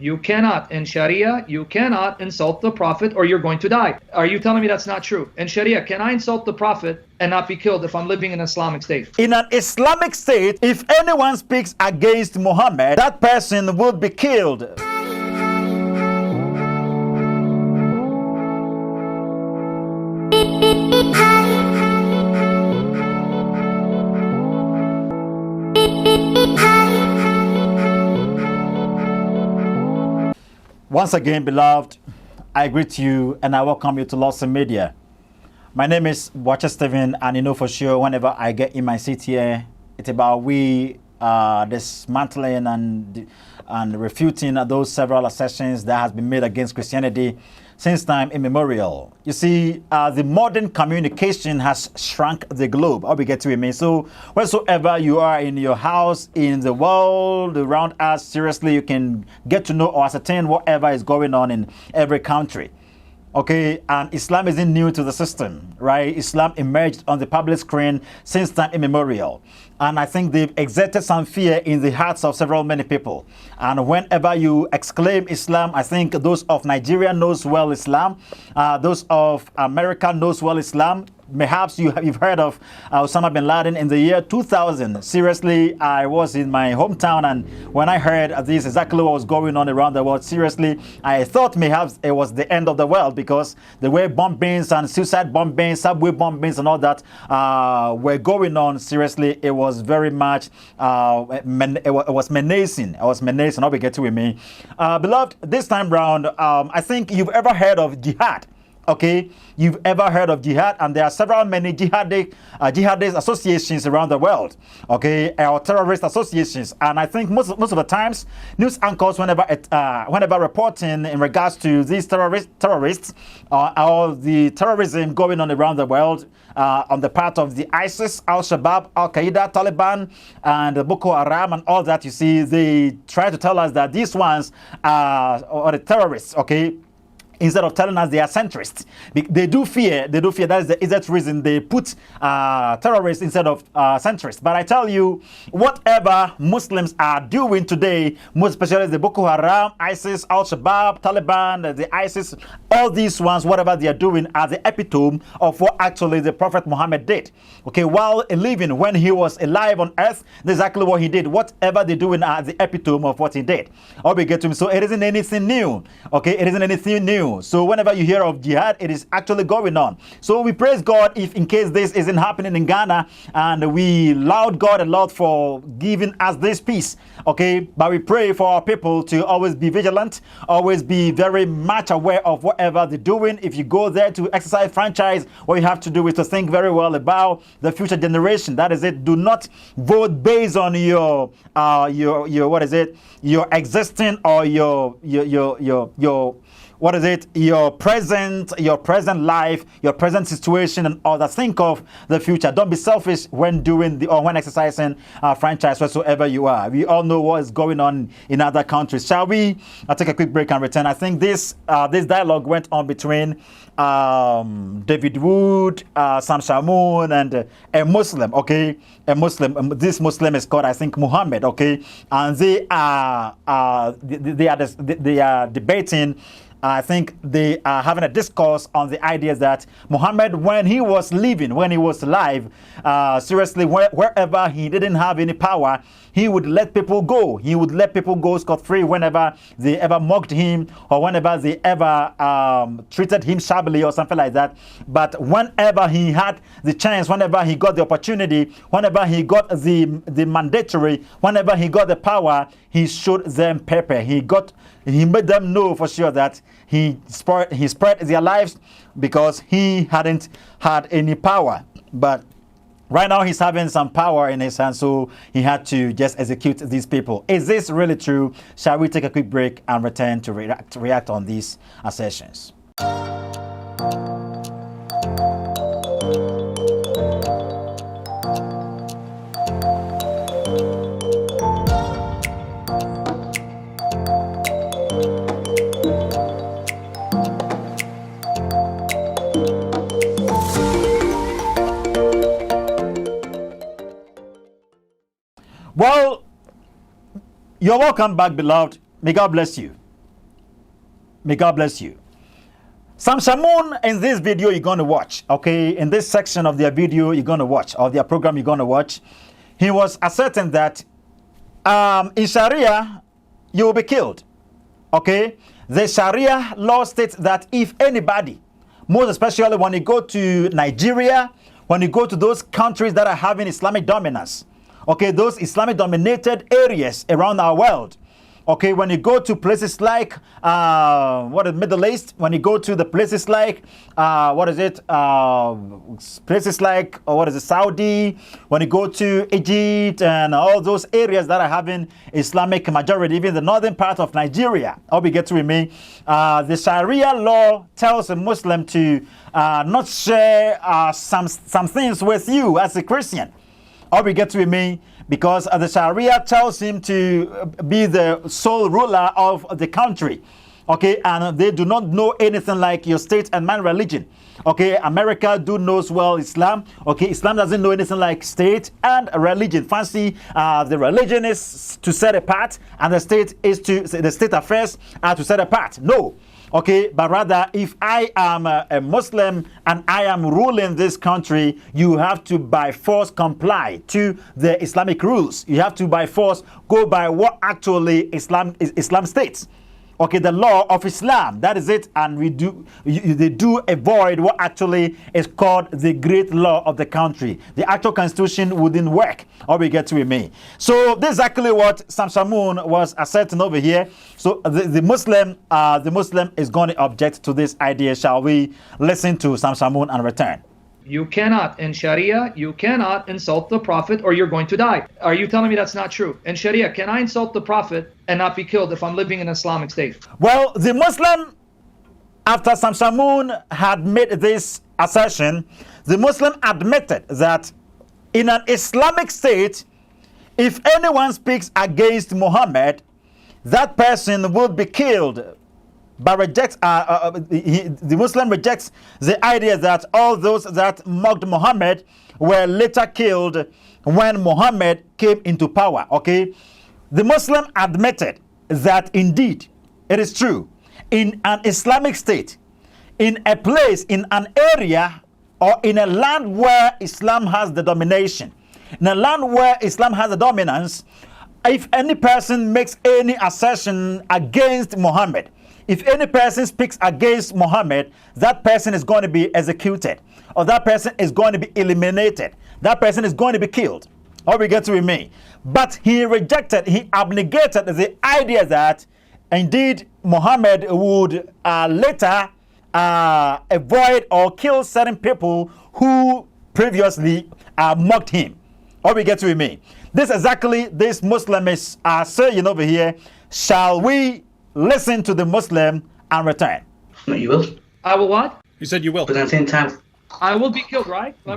You cannot, in Sharia, you cannot insult the Prophet or you're going to die. Are you telling me that's not true? In Sharia, can I insult the Prophet and not be killed if I'm living in an Islamic state? In an Islamic state, if anyone speaks against Muhammad, that person would be killed. Once again, beloved, I greet you and I welcome you to Lost in Media. My name is Watcher Steven, and you know for sure whenever I get in my seat here, it's about we dismantling and refuting those several assertions that has been made against Christianity since time immemorial. You see, the modern communication has shrunk the globe. How we get to it, mean? So wheresoever you are in your house, in the world around us, seriously, you can get to know or ascertain whatever is going on in every country. Okay, and Islam isn't new to the system, right? Islam emerged on the public screen since time immemorial. And I think they've exerted some fear in the hearts of several many people. And whenever you exclaim Islam, I think those of Nigeria knows well Islam. Those of America knows well Islam. Perhaps you've heard of Osama bin Laden in the year 2000. Seriously, I was in my hometown, and when I heard this, exactly what was going on around the world, seriously, I thought perhaps it was the end of the world, because the way bombings and suicide bombings, subway bombings and all that were going on, seriously, it was very much, it was menacing. It was menacing. I'll be getting with me. Beloved, this time round, I think you've ever heard of jihad. Okay, you've ever heard of jihad, and there are several many jihadist associations around the world, okay, or terrorist associations. And I think most of the times, news anchors, whenever reporting in regards to these terrorists or the terrorism going on around the world, on the part of the ISIS, Al-Shabaab, Al-Qaeda, Taliban, and Boko Haram, and all that, you see, they try to tell us that these ones are the terrorists, okay, instead of telling us they are centrists. They do fear, that is the exact reason they put terrorists instead of centrists. But I tell you, whatever Muslims are doing today, most especially the Boko Haram, ISIS, Al-Shabaab, Taliban, the ISIS, all these ones, whatever they are doing are the epitome of what actually the Prophet Muhammad did. Okay, while living, when he was alive on earth, that's exactly what he did. Whatever they're doing are the epitome of what he did. Or we get to him. So it isn't anything new. Okay, it isn't anything new. So whenever you hear of jihad, it is actually going on. So we praise God if in case this isn't happening in Ghana, and we laud God a lot for giving us this peace. Okay, but we pray for our people to always be vigilant, always be very much aware of whatever they're doing. If you go there to exercise franchise, what you have to do is to think very well about the future generation. That is it. Do not vote based on your what is it? Your existing or your what is it? Your present life, your present situation, and all that. Think of the future. Don't be selfish when doing when exercising franchise whatsoever you are. We all know what is going on in other countries. Shall we take a quick break and return? I think this dialogue went on between David Wood, Sam Shamoun, and a Muslim. Okay, a Muslim. This Muslim is called, I think, Muhammad. Okay, and they are debating. I think they are having a discourse on the idea that Muhammad, when he was living, when he was alive, seriously, wherever he didn't have any power, he would let people go. He would let people go scot-free whenever they ever mocked him or whenever they ever treated him shabbily or something like that. But whenever he had the chance, whenever he got the opportunity, whenever he got the mandatory, whenever he got the power, he showed them pepper. He made them know for sure that he spared their lives because he hadn't had any power. But right now he's having some power in his hands, so he had to just execute these people. Is this really true? Shall we take a quick break and return to react on these assertions? Well, you're welcome back, beloved. May God bless you. May God bless you. Sam Shamoun, in this video you're going to watch, okay, in this section of their video you're going to watch, or their program you're going to watch, he was asserting that in Sharia, you will be killed, okay? The Sharia law states that if anybody, most especially when you go to Nigeria, when you go to those countries that are having Islamic dominance, okay, those Islamic dominated areas around our world, okay, when you go to places like Middle East, when you go to the places like Saudi, when you go to Egypt and all those areas that are having Islamic majority, even the northern part of Nigeria, all we get to me, the Sharia law tells a Muslim to not share some things with you as a Christian. All we get to me, because the Sharia tells him to be the sole ruler of the country, okay, and they do not know anything like your state and man religion, okay. America knows well Islam, okay. Islam doesn't know anything like state and religion. Fancy the religion is to set apart, and the state affairs are to set apart. No. Okay, but rather, if I am a Muslim and I am ruling this country, you have to by force comply to the Islamic rules. You have to by force go by what actually Islam states. Okay, the law of Islam, that is it, and they do avoid what actually is called the great law of the country. The actual constitution wouldn't work, or we get to me. So this is exactly what Sam Shamoun was asserting over here. So the Muslim is going to object to this idea. Shall we listen to Sam Shamoun and return? You cannot, in Sharia, you cannot insult the Prophet or you're going to die. Are you telling me that's not true? In Sharia, can I insult the Prophet and not be killed if I'm living in an Islamic state? Well, the Muslim, after Sam Shamoun had made this assertion, the Muslim admitted that in an Islamic state, if anyone speaks against Muhammad, that person will be killed. But the Muslim rejects the idea that all those that mocked Muhammad were later killed when Muhammad came into power. Okay, the Muslim admitted that indeed it is true in an Islamic state, in a place, in an area, or in a land where Islam has the domination, in a land where Islam has the dominance, if any person makes any assertion against Muhammad, if any person speaks against Muhammad, that person is going to be executed, or that person is going to be eliminated. That person is going to be killed. Or we get to remain. But he abnegated the idea that indeed Muhammad would later avoid or kill certain people who previously mocked him. Or we get to remain. This exactly this Muslim is saying over here. Shall we listen to the Muslim and return? No, you will. I will what? You said you will. But at the same time, I will be killed, right? I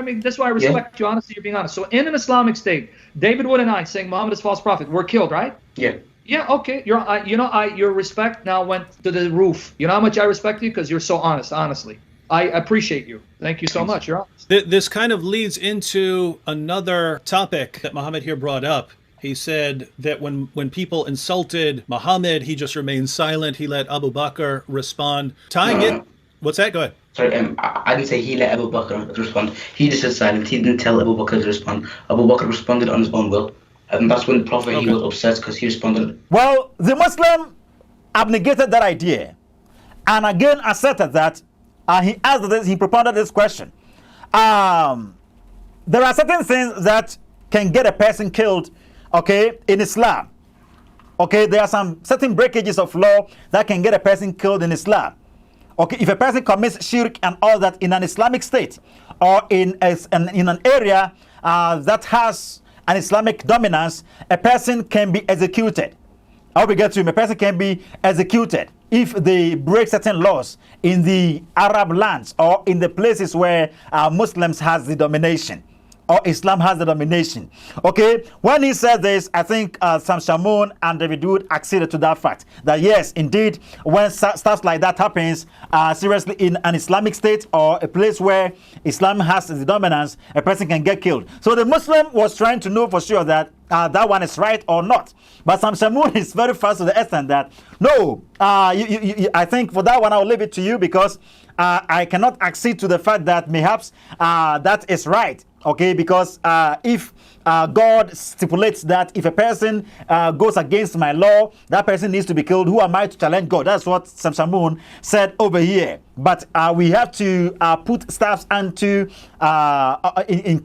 mean, that's why I respect you. Honestly, you're being honest. So in an Islamic state, David Wood and I saying Muhammad is false prophet, we're killed, right? Yeah. Yeah. Okay. Your respect now went to the roof. You know how much I respect you because you're so honest. Honestly, I appreciate you. Thank you so much. You're honest. This kind of leads into another topic that Muhammad here brought up. He said that when people insulted Muhammad, he just remained silent. He let Abu Bakr respond. Tying it. What's that? Go ahead. Sorry, I didn't say he let Abu Bakr respond. He just was silent. He didn't tell Abu Bakr to respond. Abu Bakr responded on his own will. And that's when the Prophet, he was upset because he responded. Well, the Muslim abnegated that idea and again asserted that he propounded this question. There are certain things that can get a person killed, okay, in Islam. Okay, there are some certain breakages of law that can get a person killed in Islam. Okay, if a person commits shirk and all that in an Islamic state or in an area that has an Islamic dominance, a person can be executed. How we get to him, a person can be executed if they break certain laws in the Arab lands or in the places where Muslims has the domination. or Islam has the domination. Okay, when he said this, I think Sam Shamoun and David Wood acceded to that fact that yes, indeed, when stuff like that happens, seriously in an Islamic state or a place where Islam has the dominance, a person can get killed. So the Muslim was trying to know for sure that that one is right or not. But Sam Shamoun is very fast to the extent that no, I think for that one I'll leave it to you because I cannot accede to the fact that perhaps that is right. Okay, because if God stipulates that if a person goes against my law, that person needs to be killed. Who am I to challenge God? That's what Sam Shamoun said over here. But we have to put stuff into in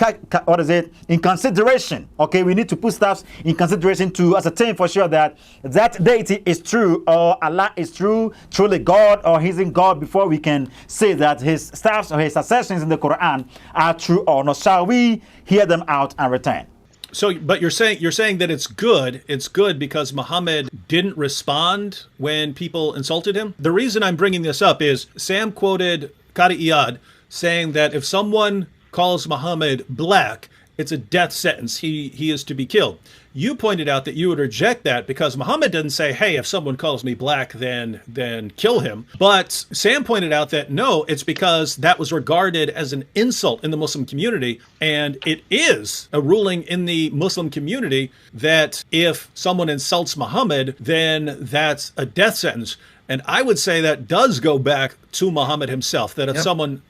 consideration. Okay, we need to put stuff in consideration to ascertain for sure that that deity is true or Allah is true, truly God, or He's in God before we can say that His staffs or His assertions in the Quran are true or not. Shall we hear them out and return? So, but you're saying that it's good. It's good because Muhammad didn't respond when people insulted him. The reason I'm bringing this up is Sam quoted Qadi Iyad saying that if someone calls Muhammad black, it's a death sentence. He is to be killed. You pointed out that you would reject that because Muhammad didn't say, hey, if someone calls me black, then kill him. But Sam pointed out that no, it's because that was regarded as an insult in the Muslim community. And it is a ruling in the Muslim community that if someone insults Muhammad, then that's a death sentence. And I would say that does go back to Muhammad himself, that if someone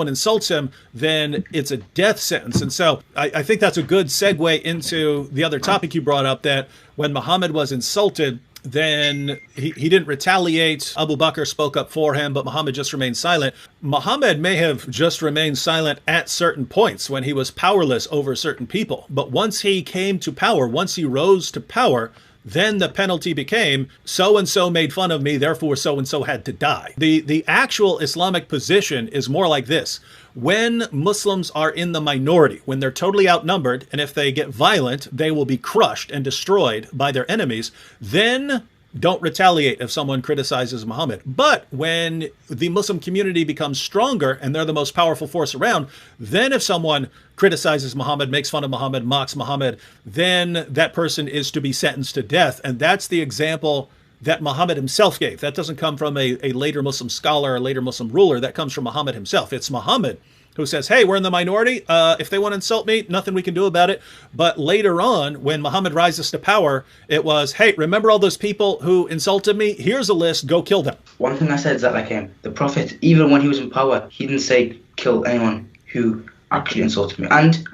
insults him, then it's a death sentence. And so I think that's a good segue into the other topic you brought up, that when Muhammad was insulted, then he didn't retaliate. Abu Bakr spoke up for him, but Muhammad just remained silent. Muhammad may have just remained silent at certain points when he was powerless over certain people. But once he came to power, once he rose to power, then the penalty became so-and-so made fun of me, therefore so-and-so had to die. The actual Islamic position is more like this. When Muslims are in the minority, when they're totally outnumbered, and if they get violent, they will be crushed and destroyed by their enemies, then don't retaliate if someone criticizes Muhammad. But when the Muslim community becomes stronger and they're the most powerful force around, then if someone criticizes Muhammad, makes fun of Muhammad, mocks Muhammad, then that person is to be sentenced to death. And that's the example that Muhammad himself gave. That doesn't come from a later Muslim scholar, a later Muslim ruler. That comes from Muhammad himself. It's Muhammad who says, hey, we're in the minority. If they want to insult me, nothing we can do about it. But later on, when Muhammad rises to power, it was, hey, remember all those people who insulted me? Here's a list, go kill them. One thing I said is that the Prophet, even when he was in power, he didn't say kill anyone who actually insulted me. And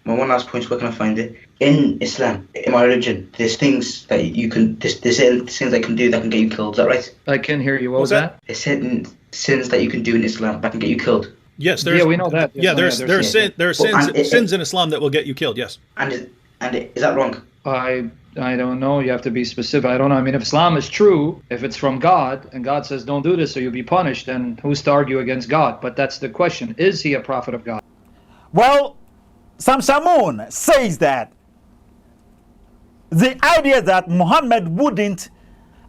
my one last point, where can I find it? In Islam, in my religion, there's things that you can, there's things that you can do that can get you killed. Is that right? I can hear you. What was that? There's certain sins that you can do in Islam that can get you killed. Yes, we know that. Yeah, there are sins in Islam that will get you killed. Yes. And is that wrong? I don't know. You have to be specific. I don't know. I mean, if Islam is true, if it's from God, and God says don't do this, so you'll be punished, then who's to argue against God? But that's the question: is he a prophet of God? Well, Sam Shamoun says that the idea that Muhammad wouldn't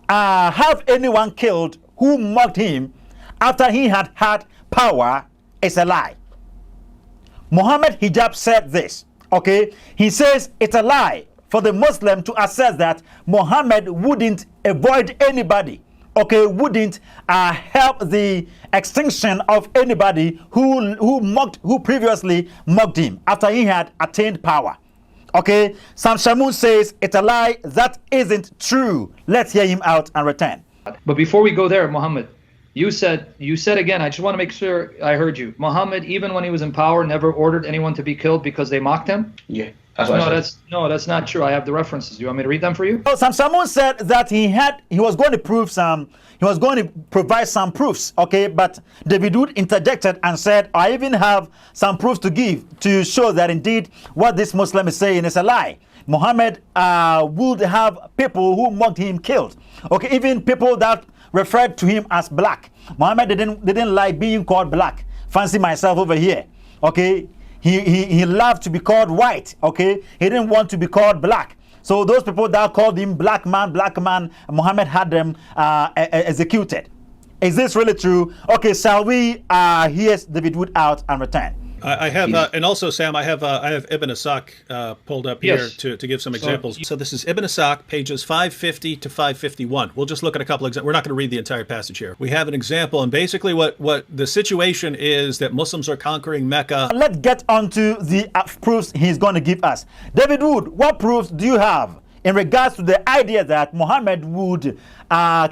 have anyone killed who mocked him after he had had power is a lie. Muhammad Hijab said this, okay? He says it's a lie for the Muslim to assess that Muhammad wouldn't avoid anybody, okay? Wouldn't help the extinction of anybody who previously mocked him after he had attained power. Okay, Sam Shamoun says it's a lie. That isn't true. Let's hear him out and return. But before we go there, Muhammad, you said again, I just want to make sure I heard you. Muhammad, even when he was in power, never ordered anyone to be killed because they mocked him? Yeah. That's not true. I have the references. Do you want me to read them for you? Oh, Sam Shamoun said that he was going to provide some proofs, okay? But David Wood interjected and said, I even have some proofs to give to show that indeed what this Muslim is saying is a lie. Muhammad would have people who mocked him killed, okay? Even people that referred to him as black. Muhammad didn't like being called black. Fancy myself over here, okay? He loved to be called white, okay? He didn't want to be called black. So those people that called him black man, Muhammad had them executed. Is this really true? Okay, shall we hear David Wood out and return? I have, and also Sam, I have Ibn Ishaq pulled up here Yes. to give some examples. So this is Ibn Ishaq, pages 550 to 551. We'll just look at a couple examples. We're not going to read the entire passage here. We have an example, and basically what the situation is that Muslims are conquering Mecca. Let's get on to the proofs he's going to give us. David Wood, what proofs do you have in regards to the idea that Muhammad would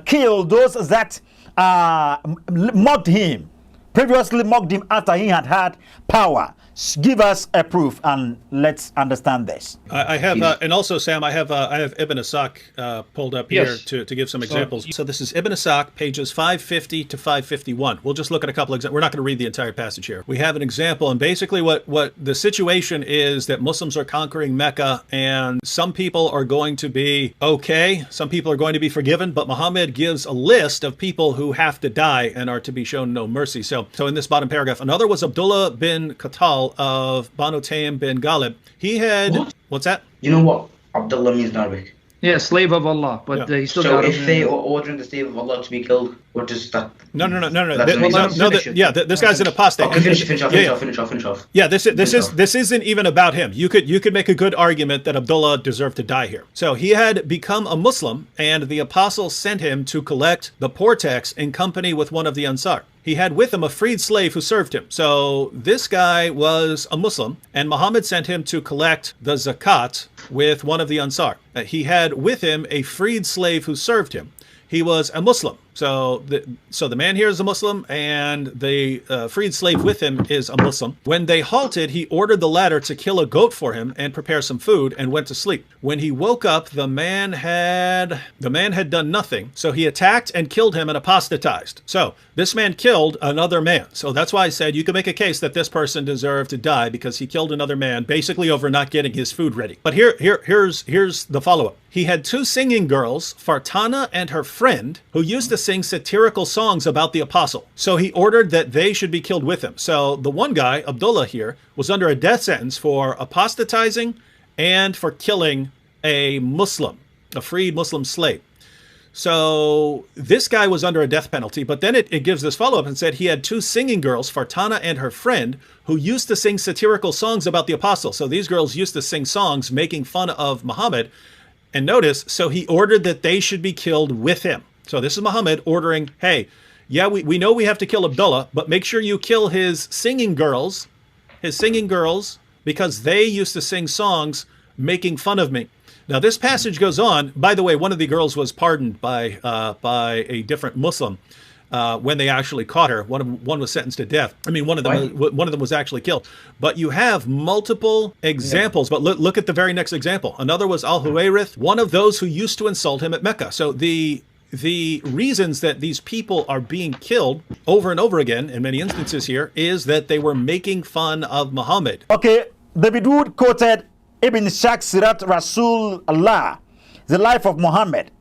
kill those that mocked him, previously mocked him after he had power? Give us a proof and let's understand this. I have, and also Sam, I have Ibn Ishaq pulled up here to give some examples. So this is Ibn Ishaq, pages 550 to 551. We'll just look at a couple examples. We're not going to read the entire passage here. We have an example, and basically what the situation is that Muslims are conquering Mecca, and some people are going to be okay, some people are going to be forgiven, but Muhammad gives a list of people who have to die and are to be shown no mercy. So in this bottom paragraph, another was Abdullah bin Qatal of Banu Taym bin Ghalib. He had... What's that? You know what Abdullah means in Arabic? Yeah, slave of Allah, but he still So got if him. they are ordering the slave of Allah to be killed, what does that... No. That's This guy's an apostate. Okay, finish off. Yeah, this isn't even about him. You could make a good argument that Abdullah deserved to die here. So he had become a Muslim, and the apostle sent him to collect the poor tax in company with one of the Ansar. He had with him a freed slave who served him. So this guy was a Muslim, and Muhammad sent him to collect the zakat with one of the Ansar. He had with him a freed slave who served him. He was a Muslim. So the man here is a Muslim, and the freed slave with him is a Muslim. When they halted, he ordered the latter to kill a goat for him and prepare some food, and went to sleep. When he woke up, the man had done nothing. So he attacked and killed him and apostatized. So this man killed another man. So that's why I said you can make a case that this person deserved to die because he killed another man basically over not getting his food ready. But here's the follow-up. He had two singing girls, Fartana and her friend, who used to sing satirical songs about the apostle. So he ordered that they should be killed with him. So the one guy, Abdullah here, was under a death sentence for apostatizing and for killing a Muslim, a freed Muslim slave. So this guy was under a death penalty, but then it gives this follow-up and said he had two singing girls, Fartana and her friend, who used to sing satirical songs about the apostle. So these girls used to sing songs making fun of Muhammad. And notice, so he ordered that they should be killed with him. So this is Muhammad ordering, hey, yeah, we know we have to kill Abdullah, but make sure you kill his singing girls, because they used to sing songs making fun of me. Now this passage goes on. By the way, one of the girls was pardoned by a different Muslim when they actually caught her. One was sentenced to death. I mean, one of them was actually killed. But you have multiple examples. But look at the very next example. Another was Al-Huwayrith, one of those who used to insult him at Mecca. So the reasons that these people are being killed over and over again in many instances here is that they were making fun of Muhammad. Okay, David Wood quoted Ibn Ishaq Sirat Rasul Allah, the life of Muhammad,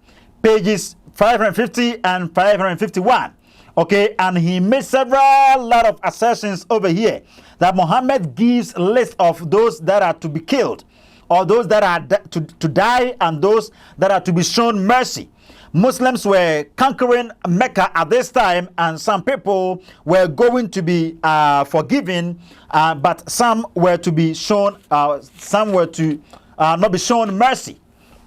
pages 550 and 551. Okay, and he made lot of assertions over here that Muhammad gives a list of those that are to be killed, or those that are to die, and those that are to be shown mercy. Muslims were conquering Mecca at this time, and some people were going to be forgiven, but some were to be shown, some were to not be shown mercy.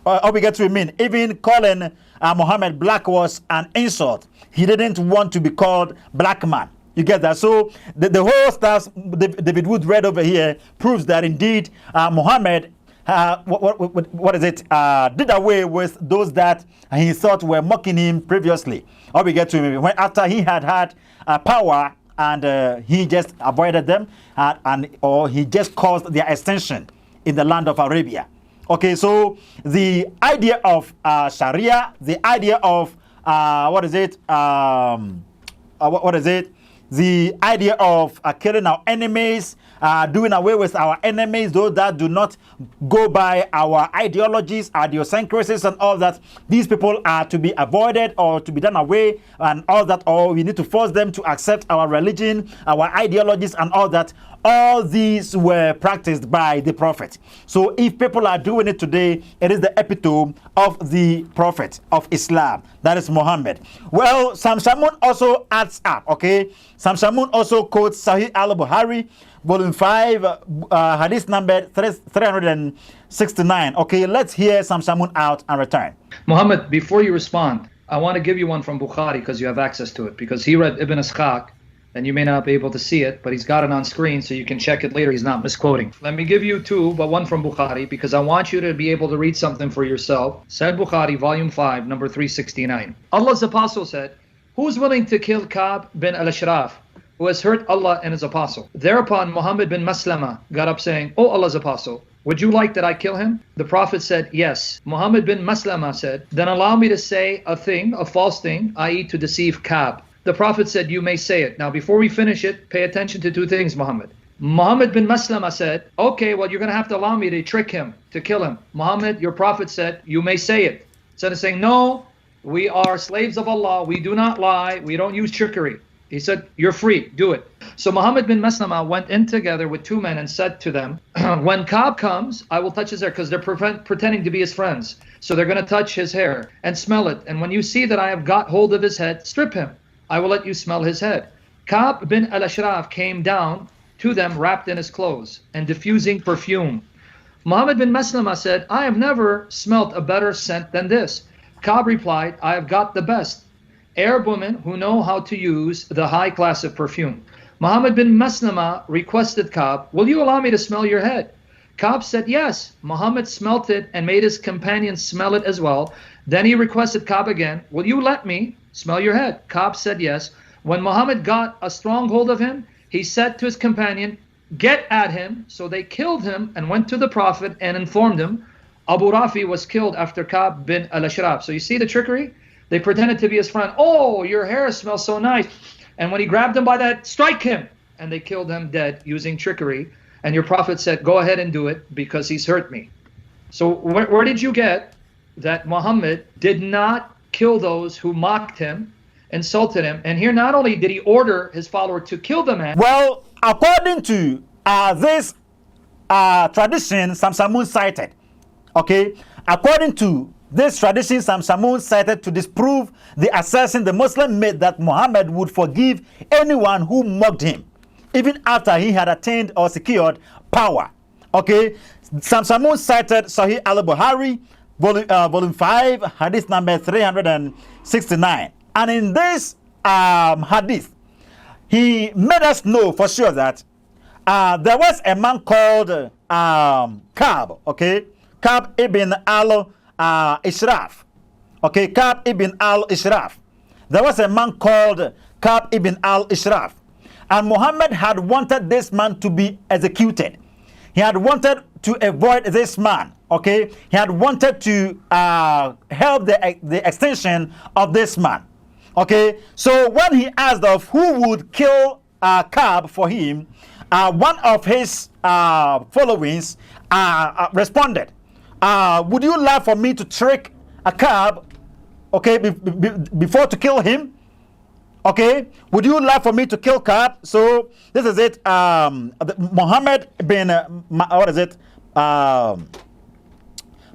Or we get to mean, even calling Muhammad black was an insult. He didn't want to be called black man. You get that? So the whole stuff David Wood read over here proves that indeed Muhammad did away with those that he thought were mocking him previously. Or we get to when after he had power, and he just avoided them, or he just caused their extension in the land of Arabia. Okay, so the idea of Sharia, the idea of the idea of killing our enemies, doing away with our enemies, those that do not go by our ideologies, idiosyncrasies, and all that. These people are to be avoided or to be done away, and all that. Or we need to force them to accept our religion, our ideologies, and all that. all these were practiced by the prophet. So if people are doing it today, it is the epitome of the prophet of Islam, that is Muhammad. Well, Sam Shamoun also adds up, okay? Sam Shamoun also quotes Sahih al-Bukhari, volume 5, hadith number 369. Okay, let's hear Sam Shamoun out and return. Muhammad, before you respond, I want to give you one from Bukhari because you have access to it. Because he read Ibn Ishaq, and you may not be able to see it, but he's got it on screen so you can check it later. He's not misquoting. Let me give you two, but one from Bukhari, because I want you to be able to read something for yourself. Said Bukhari, volume 5, number 369. Allah's apostle said, "Who's willing to kill Ka'b bin al-Ashraf, who has hurt Allah and his apostle?" Thereupon Muhammad bin Maslama got up saying, "O Allah's apostle, would you like that I kill him?" The Prophet said, "Yes." Muhammad bin Maslama said, "Then allow me to say a thing, a false thing, i.e. to deceive Ka'b." The Prophet said, "You may say it." Now, before we finish it, pay attention to two things, Muhammad. Muhammad bin Maslama said, "Okay, well, you're going to have to allow me to trick him, to kill him." Muhammad, your Prophet said, "You may say it." Instead of saying, "No, we are slaves of Allah, we do not lie, we don't use trickery," he said, "You're free, do it." So Muhammad bin Maslama went in together with two men and said to them, "When Ka'b comes, I will touch his hair," because they're pretending to be his friends. So they're going to touch his hair and smell it. "And when you see that I have got hold of his head, strip him. I will let you smell his head." Ka'b bin al-Ashraf came down to them wrapped in his clothes and diffusing perfume. Muhammad bin Maslama said, "I have never smelt a better scent than this." Ka'b replied, "I have got the best. Arab women who know how to use the high class of perfume." Muhammad bin Maslama requested Ka'b, "Will you allow me to smell your head?" Ka'b said, "Yes." Muhammad smelt it and made his companions smell it as well. Then he requested Ka'b again, "Will you let me smell your head?" Ka'b said yes. When Muhammad got a strong hold of him, he said to his companion, "Get at him." So they killed him and went to the Prophet and informed him. Abu Rafi was killed after Ka'b bin al-Ashraf. So you see the trickery? They pretended to be his friend. "Oh, your hair smells so nice." And when he grabbed him by that, "Strike him." And they killed him dead using trickery. And your Prophet said, "Go ahead and do it because he's hurt me." So where did you get that Muhammad did not kill those who mocked him, insulted him? And here not only did he order his follower to kill the man. Well, according to this tradition, Sam Shamoun cited, okay, according to this tradition, Sam Shamoun cited to disprove the assertion the Muslim made that Muhammad would forgive anyone who mocked him, even after he had attained or secured power. Okay, Sam Shamoun cited Sahih al-Bukhari, volume 5, hadith number 369. And in this hadith, he made us know for sure that there was a man called Ka'b, okay? Ka'b ibn al-Ashraf. Okay, Ka'b ibn al-Ashraf. There was a man called Ka'b ibn al-Ashraf. And Muhammad had wanted this man to be executed. He had wanted to avoid this man, okay? He had wanted to help the extinction of this man, okay? So when he asked of who would kill Ka'b for him, one of his followings responded, "Would you like for me to trick a Ka'b, okay, before to kill him? Okay, would you like for me to kill Ka'b?" So this is it. Muhammad bin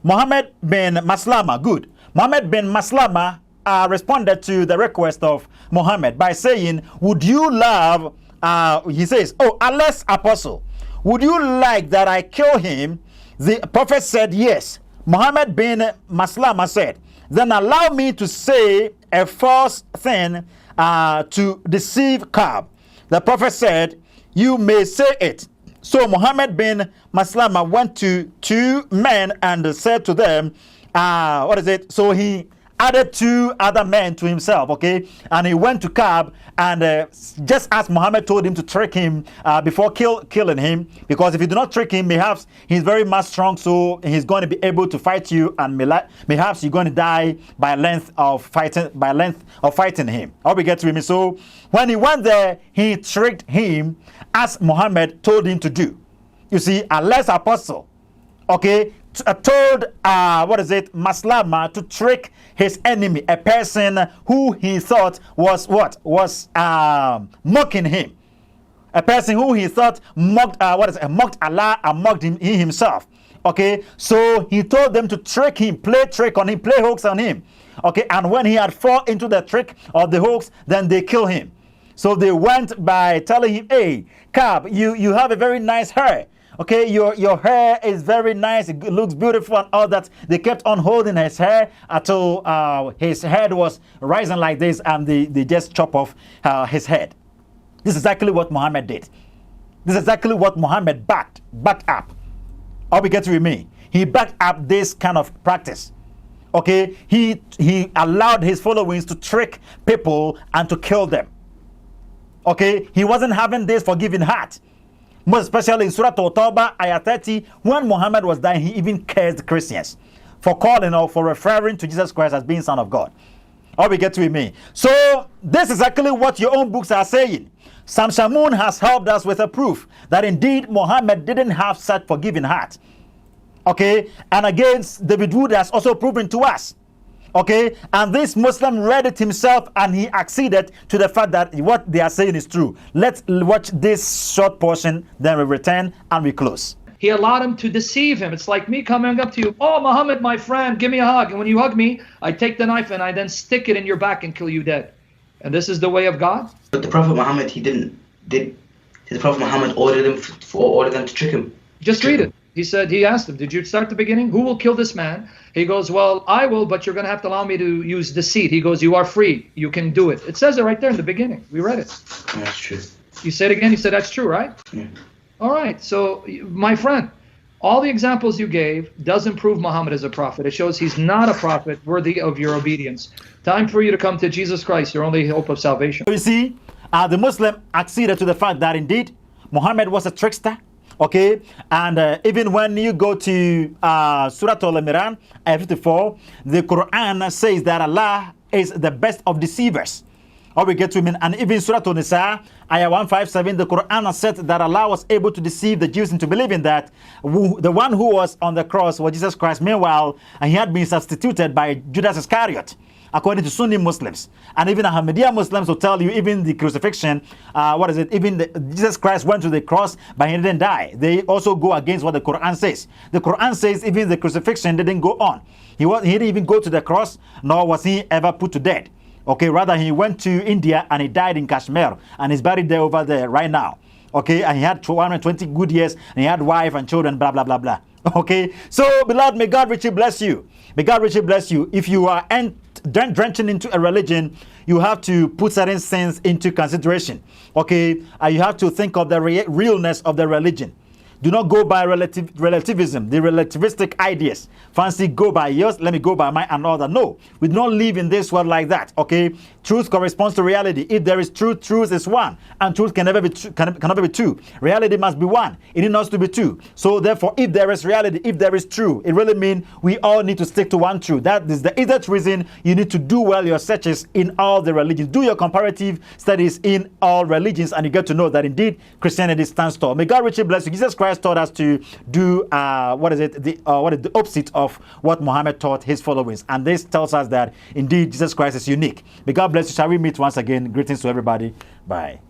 Muhammad bin Maslama. Good. Muhammad bin Maslama responded to the request of Muhammad by saying, "Would you love?" He says, "Oh, Allah's apostle, would you like that I kill him?" The Prophet said, "Yes." Muhammad bin Maslama said, "Then allow me to say a false thing to deceive Ka'b." The Prophet said, "You may say it." So Muhammad bin Maslama went to two men and said to them, So he added two other men to himself, okay? And he went to Ka'b and just as Muhammad told him to trick him before killing him, because if you do not trick him, perhaps he's very much strong, so he's going to be able to fight you, and perhaps you're going to die by length of fighting him. I hope we get to him. So when he went there, he tricked him as Muhammad told him to do. You see, Allah's apostle, okay, told Maslama to trick his enemy, a person who he thought was mocking him. a person who he thought mocked mocked Allah and mocked he himself. Okay, so he told them to trick him, play trick on him, play hoax on him. Okay, and when he had fall into the trick of the hoax, then they kill him. So they went by telling him, hey, Kab, you have a very nice hair. Okay, your hair is very nice, it looks beautiful and all that. They kept on holding his hair until his head was rising like this, and they just chop off his head. This is exactly what Muhammad did. This is exactly what Muhammad backed up. I'll be getting with me. He backed up this kind of practice. Okay, he allowed his followers to trick people and to kill them. Okay, he wasn't having this forgiving heart. Most especially in Surah At-Tawbah, ayah 30, when Muhammad was dying, he even cursed Christians for calling or for referring to Jesus Christ as being Son of God. I'll be getting with me. So this is exactly what your own books are saying. Sam Shamoun has helped us with a proof that indeed Muhammad didn't have such forgiving heart. Okay, and again, David Wood has also proven to us. Okay, and this Muslim read it himself and he acceded to the fact that what they are saying is true. Let's watch this short portion, then we return and we close. He allowed him to deceive him. It's like me coming up to you, oh, Muhammad, my friend, give me a hug. And when you hug me, I take the knife and I then stick it in your back and kill you dead. And this is the way of God? But the Prophet Muhammad, did the Prophet Muhammad order them to trick him? Just read it. He asked him, did you start the beginning? Who will kill this man? He goes, well, I will, but you're going to have to allow me to use deceit. He goes, you are free. You can do it. It says it right there in the beginning. We read it. That's true. You said it again? You said that's true, right? Yeah. All right. So, my friend, all the examples you gave doesn't prove Muhammad is a prophet. It shows he's not a prophet worthy of your obedience. Time for you to come to Jesus Christ, your only hope of salvation. You see, the Muslim acceded to the fact that indeed Muhammad was a trickster. Okay, and even when you go to Surah Al-Imran, ayah 54, the Quran says that Allah is the best of deceivers. Or we get to mean, and even Surah An-Nisa, ayah 157, the Quran said that Allah was able to deceive the Jews into believing that the one who was on the cross was Jesus Christ. Meanwhile, he had been substituted by Judas Iscariot, according to Sunni Muslims. And even Ahmadiyya Muslims will tell you even the crucifixion, Jesus Christ went to the cross, but he didn't die. They also go against what the Quran says. The Quran says even the crucifixion didn't go on. He didn't even go to the cross, nor was he ever put to death. Okay, rather he went to India and he died in Kashmir, and he's buried there over there right now. Okay, and he had 120 good years, and he had wife and children, blah, blah, blah, blah. Okay, so beloved, may God richly bless you. May God richly bless you. If you are drenching into a religion, you have to put certain things into consideration. Okay, you have to think of the realness of the religion. Do not go by relativism, the relativistic ideas. Fancy go by yours, let me go by mine and all that. No, we do not live in this world like that. Okay, truth corresponds to reality. If there is truth, truth is one, and truth can never be cannot be two. Reality must be one. It needs not to be two. So therefore, if there is reality, if there is truth, it really means we all need to stick to one truth. That is the exact reason you need to do well your searches in all the religions. Do your comparative studies in all religions, and you get to know that indeed Christianity stands tall. May God richly bless you. Jesus Christ taught us to do the opposite of what Muhammad taught his followers, and this tells us that indeed Jesus Christ is unique. May God bless you. Shall we meet once again? Greetings to everybody. Bye.